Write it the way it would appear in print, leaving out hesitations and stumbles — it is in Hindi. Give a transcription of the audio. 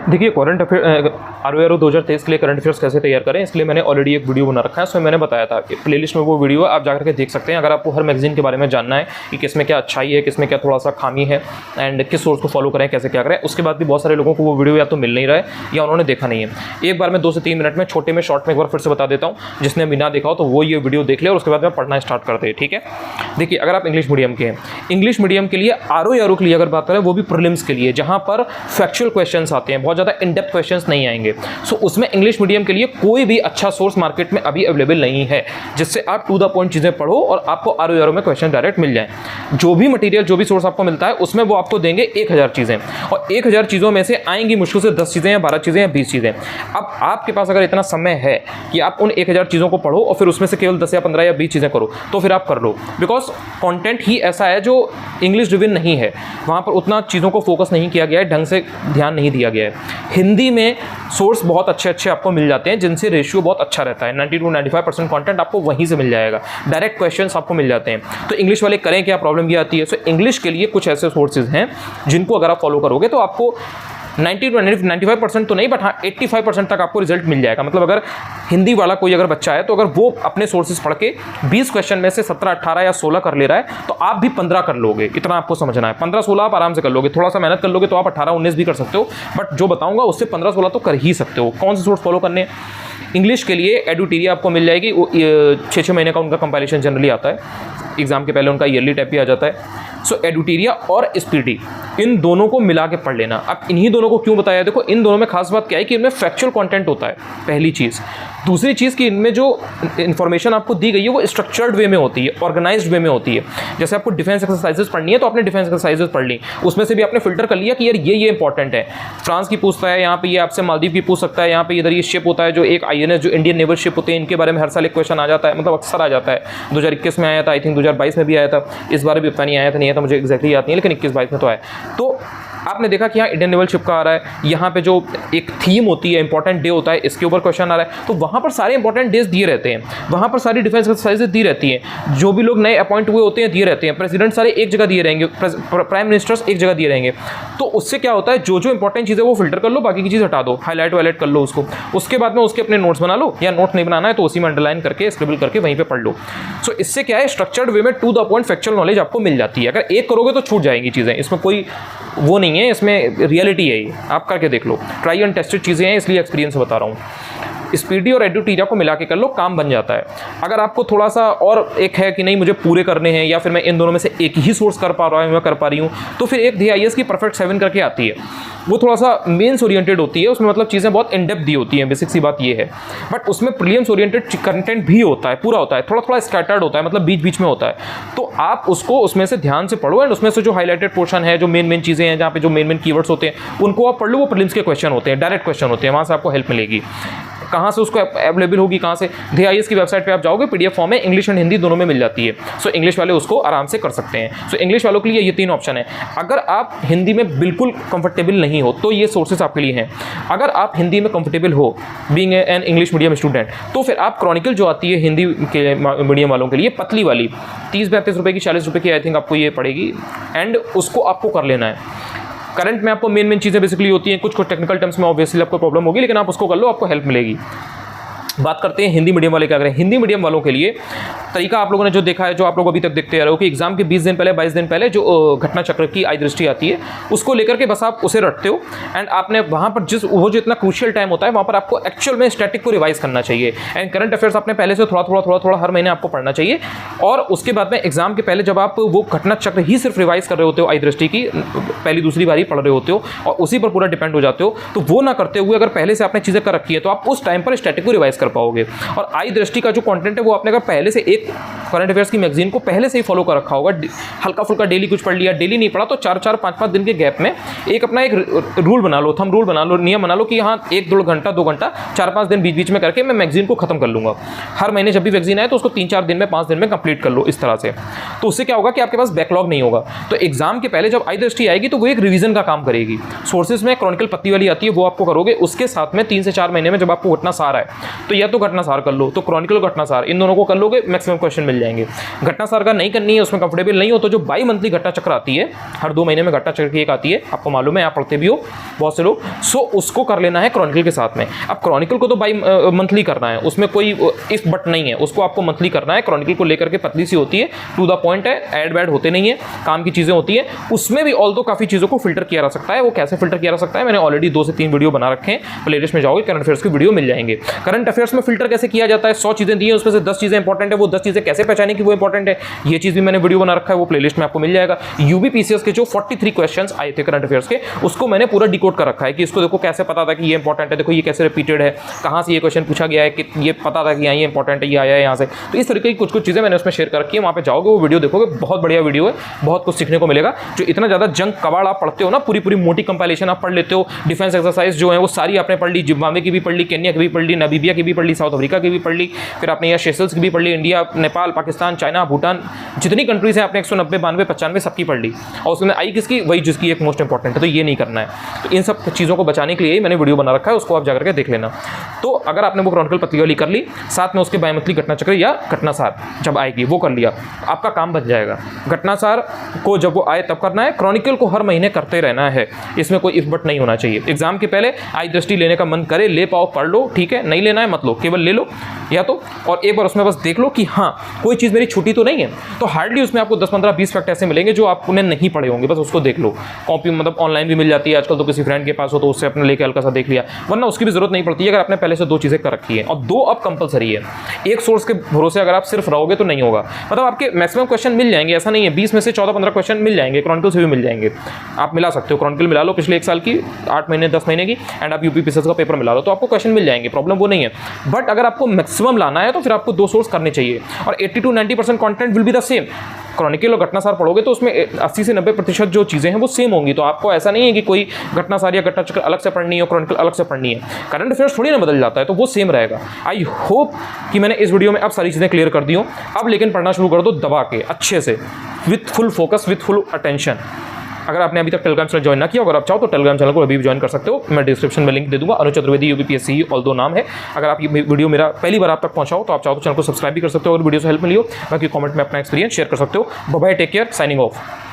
देखिए करंट अफेयर ROARO 2023 के लिए करंट अफेयर्स कैसे तैयार करें, इसलिए मैंने ऑलरेडी एक वीडियो बना रखा है। उसमें मैंने बताया था कि प्लेलिस्ट में वो वीडियो है, आप जाकर के देख सकते हैं। अगर आपको हर मैगजीन के बारे में जानना है कि किसमें क्या अच्छाई है, किसमें क्या थोड़ा सा खामी है एंड किस सोर्स को फॉलो करें, कैसे क्या करें, उसके बाद भी बहुत सारे लोगों को वो वीडियो या तो मिल नहीं रहा है या उन्होंने देखा नहीं है। एक बार मैं 2 से 3 मिनट में छोटे में शॉर्ट में एक बार फिर से बता देता हूँ, जिसने बिना देखा हो तो वो ये वीडियो देख ले और उसके बाद में पढ़ना स्टार्ट करते हैं। ठीक है, देखिए अगर आप इंग्लिश मीडियम के हैं, इंग्लिश मीडियम के लिए ROARO के लिए अगर बात करें, वो भी प्रीलिम्स के लिए, जहाँ पर फैक्चुअल क्वेश्चंस आते हैं, बहुत ज़्यादा इन डेप्थ क्वेश्चंस नहीं आएंगे। सो उसमें इंग्लिश मीडियम के लिए कोई भी अच्छा सोर्स मार्केट में अभी अवेलेबल नहीं है जिससे आप टू द पॉइंट चीज़ें पढ़ो और आपको ROARO में क्वेश्चन डायरेक्ट मिल जाए। जो भी मटेरियल, जो भी सोर्स आपको मिलता है उसमें वो आपको देंगे 1000 चीज़ें, और 1000 चीज़ों में से आएंगी मुश्किल से 10 चीज़ें या 12 चीज़ें या 20 चीज़ें। अब आपके पास अगर इतना समय है कि आप उन 1000 चीज़ों को पढ़ो और फिर उसमें से केवल 10 या 15 या 20 चीज़ें करो, तो फिर आप कर लो। बिकॉज कंटेंट ही ऐसा है जो इंग्लिश ड्रिवन नहीं है, वहाँ पर उतना चीज़ों को फोकस नहीं किया गया है, ढंग से ध्यान नहीं दिया गया है। हिंदी में सोर्स बहुत अच्छे आपको मिल जाते हैं जिनसे रेशियो बहुत अच्छा रहता है, 90 to 95% कंटेंट आपको वहीं से मिल जाएगा, डायरेक्ट क्वेश्चंस आपको मिल जाते हैं। तो इंग्लिश वाले करें क्या, प्रॉब्लम ये आती है। सो इंग्लिश के लिए कुछ ऐसे सोर्सेज हैं जिनको अगर आप फॉलो करोगे तो आपको 90 to 95% तो नहीं, बट हाँ 85% तक आपको रिजल्ट मिल जाएगा। मतलब अगर हिंदी वाला कोई अगर बच्चा है तो अगर वो अपने सोर्सेज पढ़ के 20 क्वेश्चन में से 17, 18 या 16 कर ले रहा है तो आप भी 15 कर लोगे, इतना आपको समझना है। 15, 16 आप आराम से कर लोगे, थोड़ा सा मेहनत कर लोगे तो आप 18, 19 भी कर सकते हो, बट जो बताऊंगा उससे 15, 16 तो कर ही सकते हो। कौन से सोर्स फॉलो करने हैं? इंग्लिश के लिए एडुटेरिया आपको मिल जाएगी, 6-6 महीने का उनका कंपाइलेशन जनरली आता है, एग्जाम के पहले उनका ईयरली टाइप भी आ जाता है। सो एडुटेरिया और स्पीडी, इन दोनों को मिला के पढ़ लेना। अब इन्हीं दोनों को क्यों बताया, देखो इन दोनों में खास बात क्या है कि इनमें फैक्चुअल कंटेंट होता है, पहली चीज़। दूसरी चीज़ कि इनमें जो इन्फॉर्मेशन आपको दी गई है वो स्ट्रक्चर्ड वे में होती है, ऑर्गेनाइज्ड वे में होती है। जैसे आपको डिफेंस एक्सरसाइजेस पढ़नी है तो आपने डिफेंस एक्सरसाइजेस पढ़ ली, उसमें से भी आपने फिल्टर कर लिया कि यार ये इंपॉर्टेंट है। फ्रांस की पूछता है, यहाँ पे ये आपसे मालदीव की पूछ सकता है, यहाँ पे इधर ये शिप होता है जो एक INS जो इंडियन नेवल शिप होते हैं, इनके बारे में हर साल एक क्वेश्चन आ जाता है, मतलब अक्सर आ जाता है। 2021 में आया था, आई थिंक 2022 में भी आया था, इस बार भी पता नहीं आया था नहीं आया था, मुझे एक्जैक्टली याद नहीं है, लेकिन 21-22 में तो आया। तो आपने देखा कि यहाँ इंडियन नेवल शिप का आ रहा है, यहाँ पे जो एक थीम होती है, इंपॉर्टेंट डे होता है, इसके ऊपर क्वेश्चन आ रहा है, तो वहाँ पर सारे इंपॉर्टेंट डेज दिए रहते हैं, वहाँ पर सारी डिफेंस एक्सरसाइजेज दी रहती हैं, जो भी लोग नए अपॉइंट हुए होते हैं दिए रहते हैं, प्रेसिडेंट सारे एक जगह दिए रहेंगे, प्राइम मिनिस्टर्स एक जगह दिए रहेंगे। तो उससे क्या होता है, जो जो इंपॉर्टेंट चीज़ें वो फिल्टर कर लो, बाकी की चीज़ हटा दो, हाईलाइट वाईलाइट कर लो उसको, उसके बाद में उसके अपने नोट्स बना लो, या नोट नहीं बनाना है तो उसी में अंडरलाइन करके स्क्रिबल करके वहीं पर पढ़ लो। सो इससे क्या है, स्ट्रक्चर्ड वे में to the point factual knowledge आपको मिल जाती है। अगर एक करोगे तो छूट जाएंगी चीज़ें, इसमें कोई वो नहीं है, इसमें रियलिटी है, ये आप करके देख लो, ट्राई एंड टेस्टेड चीज़ें हैं, इसलिए एक्सपीरियंस बता रहा हूँ। स्पीडी और एडुटेरिया को मिला के कर लो, काम बन जाता है। अगर आपको थोड़ा सा और एक है कि नहीं मुझे पूरे करने हैं, या फिर मैं इन दोनों में से एक ही सोर्स कर पा रहा हूँ, मैं कर पा रही हूँ, तो फिर एक DIS की परफेक्ट 7 करके आती है, वो थोड़ा सा मेंस ओरिएंटेड होती है, उसमें मतलब चीज़ें बहुत इन डेप्थ दी होती हैं, बेसिक सी बात ये है। बट उसमें प्रीलिम्स ओरिएंटेड कंटेंट भी होता है, पूरा होता है, थोड़ा थोड़ा स्कैटर्ड होता है, मतलब बीच बीच में होता है। तो आप उसको उसमें से ध्यान से पढ़ो, एंड उसमें से जो हाईलाइटेड पोर्शन है, जो मेन चीज़ें हैं, जहाँ पे जो मेन कीवर्ड्स होते हैं, उनको आप पढ़ लो। वो प्रीलिम्स के क्वेश्चन होते हैं, डायरेक्ट क्वेश्चन होते हैं, वहाँ से आपको हेल्प मिलेगी। कहाँ से उसको अवेलेबल होगी, कहाँ से? DIS की वेबसाइट पे आप जाओगे, PDF फॉर्म में इंग्लिश एंड हिंदी दोनों में मिल जाती है। सो इंग्लिश वाले उसको आराम से कर सकते हैं। सो इंग्लिश वालों के लिए ये 3 ऑप्शन है। अगर आप हिंदी में बिल्कुल कंफर्टेबल नहीं हो तो ये सोर्सेस आपके लिए हैं। अगर आप हिंदी में कंफर्टेबल हो, being an English medium student, तो फिर आप क्रॉनिकल जो आती है हिंदी के मीडियम वालों के लिए, पतली वाली 30-32 रुपये की, 40 रुपये की आई थिंक आपको ये पड़ेगी, एंड उसको आपको कर लेना है। करंट में आपको मेन चीज़ें बेसिकली होती हैं, कुछ टेक्निकल टर्म्स में ऑब्वियसली आपको प्रॉब्लम होगी, लेकिन आप उसको कर लो, आपको हेल्प मिलेगी। बात करते हैं हिंदी मीडियम वाले क्या करें। हिंदी मीडियम वालों के लिए तरीका आप लोगों ने जो देखा है, जो आप लोग अभी तक देखते आ रहे हो कि एग्जाम के 20 दिन पहले, 22 दिन पहले जो घटना चक्र की आई दृष्टि आती है, उसको लेकर के बस आप उसे रटते हो, एंड आपने वहाँ पर वो जो इतना क्रूशियल टाइम होता है, वहाँ पर आपको एक्चुअल में स्टैटिक को रिवाइज करना चाहिए, एंड करंट अफेयर्स आपने पहले से थोड़ा हर महीने आपको पढ़ना चाहिए। और उसके बाद में एग्जाम के पहले जब आप वो घटना चक्र ही सिर्फ रिवाइज कर रहे होते हो, आई दृष्टि की पहली दूसरी बारी पढ़ रहे होते हो और उसी पर पूरा डिपेंड हो जाते हो, तो वो ना करते हुए अगर पहले से आपने चीज़ें कर रखी है तो आप उस टाइम पर स्टैटिक को रिवाइज कर पाओगे। और आई दृष्टि का जो कंटेंट है वो आपने अगर पहले से एक करंट अफेयर्स की मैगजीन को पहले से ही फॉलो कर रखा होगा, हल्का फुल्का डेली कुछ पढ़ लिया, डेली नहीं पढ़ा तो 4-4, 5-5 दिन के गैप में एक अपना एक रूल बना लो, थंब रूल बना लो, नियम बना लो कि हाँ 1-2 घंटा 2 घंटा 4-5 दिन बीच बीच में करके मैं मैगजीन को खत्म कर लूँगा। हर महीने जब भी मैगजीन आए तो उसको 3-4 दिन में, 5 दिन में कंप्लीट कर लो इस तरह से। तो उससे क्या होगा कि आपके पास बैकलॉग नहीं होगा। तो एग्जाम के पहले जब आई दृष्टि आएगी तो वो एक रिवीजन का काम करेगी। सोर्सेज में क्रॉनिकल पत्ती वाली आती है, वो आपको करोगे। उसके साथ में 3 से 4 महीने में जब आपको घटना सार है तो तो या तो घटनासार कर लो, तो क्रॉनिकल घटनासार इन दोनों को कर लोगे, मैक्सिमम क्वेश्चन मिल जाएंगे। घटनासार का नहीं करनी है, उसमें कंफर्टेबल नहीं हो तो जो बाई मंथली घटना चक्र आती है, हर 2 महीने में घटना चक्र की एक आती है, आपको मालूम है, आप पढ़ते भी हो बहुत से लोग, सो उसको कर लेना है क्रॉनिकल के साथ में। अब क्रॉनिकल को तो बाई मंथली करना है, उसमें कोई इफ बट नहीं है, उसको आपको मंथली करना है। क्रॉनिकल को लेकर के पतली सी होती है, टू द पॉइंट है, ऐड बैड होते नहीं है, काम की चीज़ें होती है। उसमें भी ऑल दो काफ़ी चीज़ों को फिल्टर किया जा सकता है। वो कैसे फिल्टर किया जा सकता है, मैंने ऑलरेडी 2 से 3 वीडियो बना रखे हैं, प्लेलिस्ट में जाओगे करंट अफेयर्स की वीडियो मिल जाएंगे। करंट अफेयर्स में फिल्टर कैसे किया जाता है, 100 चीज़ें दी हैं, उसमें से 10 चीज़ें इंपॉर्टेंट है, वो 10 चीज़ें कैसे पहचाने कि वो इंपॉर्टेंट है, ये चीज़ भी मैंने वीडियो बना रखा है, वो प्लेलिस्ट में आपको मिल जाएगा। यूबीपीसीएस के जो 43 क्वेश्चंस आए थे करंट अफेयर्स के, उसको मैंने पूरा डिकोड कर रखा है कि इसको देखो कैसे पता था कि ये इंपॉर्टेंट है, देखो ये कैसे रिपीटेड है, कहाँ से ये क्वेश्चन पूछा गया है, कि ये पता था कि यहाँ ये इंपॉर्टेंट है, ये आया है यहाँ से। तो इस तरीके की कुछ चीज़ें मैंने उसमें शेयर कर रखी है, वहाँ पे जाओगे वो वीडियो देखोगे, बहुत बढ़िया वीडियो है, बहुत कुछ सीखने को मिलेगा। जो इतना ज़्यादा जंग कबाड़ आप पढ़ते हो ना, पूरी मोटी कंपाइलेशन आप पढ़ लेते हो, डिफेंस एक्सरसाइज जो है वो सारी आपने पढ़ ली, जिम्बाब्वे की भी पढ़ ली, केन्या की भी पढ़ ली, नामीबिया की भी पढ़ ली, साउथ अफ्रीका की भी पढ़ ली, फिर आपने यहाँ सेशल्स की भी पढ़ ली, इंडिया, नेपाल, पाकिस्तान, चाइना, भूटान, जितनी कंट्रीज हैं आपने 190, 92, 95 सबकी पढ़ ली, और उसमें आई किसकी, वही जिसकी एक मोस्ट इंपॉर्टेंट है। तो ये नहीं करना है, तो इन सब चीज़ों को बचाने के लिए मैंने वीडियो बना रखा है, उसको आप जाकर के देख लेना। तो अगर आपने वो क्रॉनिकल पतली वाली कर ली, साथ में उसके बायोमेट्रिक घटना चक्र या घटनासार जब आएगी वो कर लिया, आपका काम बच जाएगा। घटनासार को जब वो आए तब करना है, क्रॉनिकल को हर महीने करते रहना है, इसमें कोई इफ बट नहीं होना चाहिए। एग्जाम के पहले आई दृष्टि लेने का मन करे, ले पाओ पढ़ लो, ठीक है, नहीं लेना है मत लो, केवल ले लो या तो, और एक बार उसमें बस देख लो कि हाँ कोई चीज़ मेरी छुट्टी तो नहीं है। तो हार्डली उसमें आपको 10, 15, 20 फैक्ट ऐसे मिलेंगे जो आपने नहीं पढ़े होंगे, बस उसको देख लो। कॉपी मतलब ऑनलाइन भी मिल जाती है आजकल, तो किसी फ्रेंड के पास हो तो उससे अपने लेके हल्का सा देख लिया, वरना उसकी भी जरूरत नहीं पड़ती है अगर आपने पहले से 2 चीज़ें कर रखी है, और 2 अब कंपलसरी है। एक सोर्स के भरोसे अगर आप सिर्फ रहोगे तो नहीं होगा, मतलब आपके मैक्सिमम क्वेश्चन मिल जाएंगे, ऐसा नहीं है, 20 में से 14-15 क्वेश्चन मिल जाएंगे, क्रॉनिकल से भी मिल जाएंगे, आप मिला सकते हो, क्रॉनिकल मिला लो पिछले 1 साल की, 8 महीने 10 महीने की, एंड आप यूपीपीसीएस का पेपर मिला लो, तो आपको क्वेश्चन मिल जाएंगे, प्रॉब्लम वो नहीं है। बट अगर आपको मैक्सिमम लाना है तो फिर आपको 2 सोर्स करने चाहिए, और 80 to 90% content will be the same. Chronicle और घटनासार पढ़ोगे तो उसमें 80 से 90% जो चीज़ें हैं वो सेम होंगी, तो आपको ऐसा नहीं है कि कोई घटनासार या घटना चक्र अलग से पढ़नी है और क्रॉनिकल अलग से पढ़नी है। करंट अफेयर्स थोड़ी ना बदल जाता है, तो वो सेम रहेगा। आई होप कि मैंने इस वीडियो में अब सारी चीज़ें क्लियर कर दी हूँ। अब लेकिन पढ़ना शुरू कर दो दबा के, अच्छे से, with full focus, with full attention. अगर आपने अभी तक टेलीग्राम चैनल ज्वाइन ना किया, अगर आप चाहो तो टेलीग्राम चैनल को अभी भी ज्वाइन कर सकते हो, मैं डिस्क्रिप्शन में लिंक दे दूंगा। अनुज चतुर्वेदी यूपीपीएससी ऑल दो नाम है। अगर आप ये वीडियो मेरा पहली बार आप तक पहुंचाओ तो आप चाहो तो चैनल को सब्सक्राइब भी कर सकते हो और वीडियो से हेल्प मिली हो, बाकी कमेंट में अपना एक्सपीरियंस शेयर कर सकते हो। Bye bye, take care, signing of.